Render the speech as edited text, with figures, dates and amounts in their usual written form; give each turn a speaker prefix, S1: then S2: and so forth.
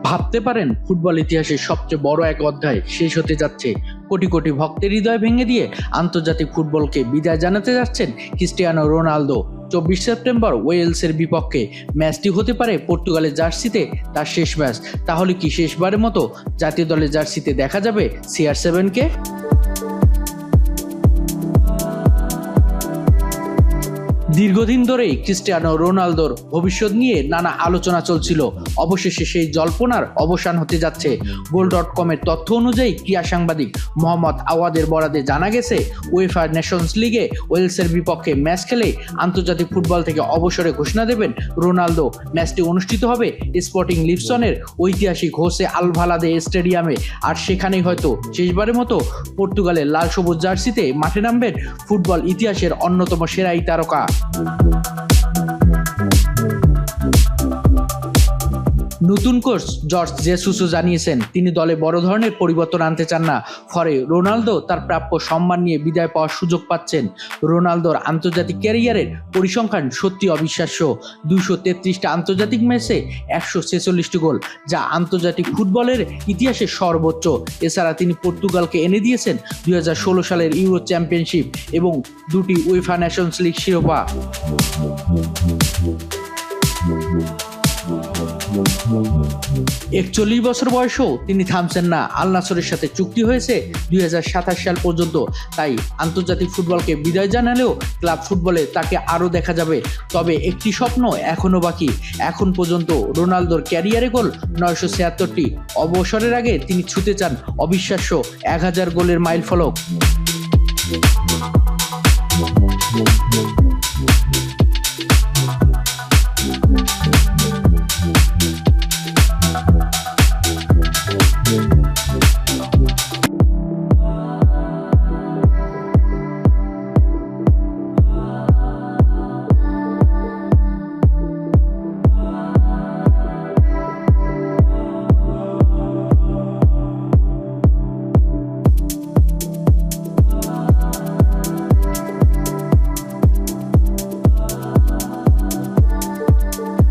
S1: ভাবতে পারেন ফুটবল ইতিহাসের সবচেয়ে বড় এক অধ্যায় শেষ হতে যাচ্ছে। কোটি কোটি ভক্তের হৃদয় ভেঙে দিয়ে আন্তর্জাতিক ফুটবলকে বিদায় জানাতে যাচ্ছেন ক্রিস্টিয়ানো রোনালদো। 24 সেপ্টেম্বর ওয়েলসের বিপক্ষে ম্যাচটি হতে পারে পর্তুগালের জার্সিতে তার শেষ ম্যাচ। তাহলে কি শেষবারের মতো জাতীয় দলের জার্সিতে দেখা যাবে CR7-কে? দীর্ঘদিন ধরেই ক্রিস্টিয়ানো রোনালদোর ভবিষ্যৎ নিয়ে নানা আলোচনা চলছিল। অবশেষে সেই জল্পনার অবসান হতে যাচ্ছে। গোল.com-এর তথ্য অনুযায়ী ক্রীড়া সাংবাদিক মোহাম্মদ আওয়াদের বরাতে জানা গেছে, উয়েফা নেশনস লিগে ওয়েলসের বিপক্ষে ম্যাচ খেলে আন্তর্জাতিক ফুটবল থেকে অবসরে ঘোষণা দেবেন রোনালদো। ম্যাচটি অনুষ্ঠিত হবে স্পোর্টিং লিসবনের ঐতিহাসিক হোসে আলভালাদে স্টেডিয়ামে। আর সেখানেই হয়তো শেষবারের মতো পর্তুগালের লাল সবুজ জার্সিতে মাঠে নামবেন ফুটবল ইতিহাসের অন্যতম সেরা এই তারকা। নতুন কোচ জর্জ জেসুসও জানিয়েছেন তিনি দলে বড় ধরনের পরিবর্তন আনতে চান না। ফলে রোনালদো তার প্রাপ্য সম্মান নিয়ে বিদায় পাওয়ার সুযোগ পাচ্ছেন। রোনালদোর আন্তর্জাতিক ক্যারিয়ারের পরিসংখ্যান সত্যি অবিশ্বাস্য। 233টা আন্তর্জাতিক ম্যাচে 146টি গোল, যা আন্তর্জাতিক ফুটবলের ইতিহাসে সর্বোচ্চ। এছাড়া তিনি পর্তুগালকে এনে দিয়েছেন 2016 সালের ইউরো চ্যাম্পিয়নশিপ এবং 2টি উয়েফা নেশনস লিগ শিরোপা। 41 বছর বয়সেও তিনি থামছেন না। আল নাসরের সাথে চুক্তি হয়েছে 2027 সাল পর্যন্ত। তাই আন্তর্জাতিক ফুটবলকে বিদায় জানালেও ক্লাব ফুটবলে তাকে আরও দেখা যাবে। তবে একটি স্বপ্ন এখনও বাকি। এখন পর্যন্ত রোনালদোর ক্যারিয়ারে গোল 976টি। অবসরের আগে তিনি ছুঁতে চান অবিশ্বাস্য 1000 গোলের মাইলফলক।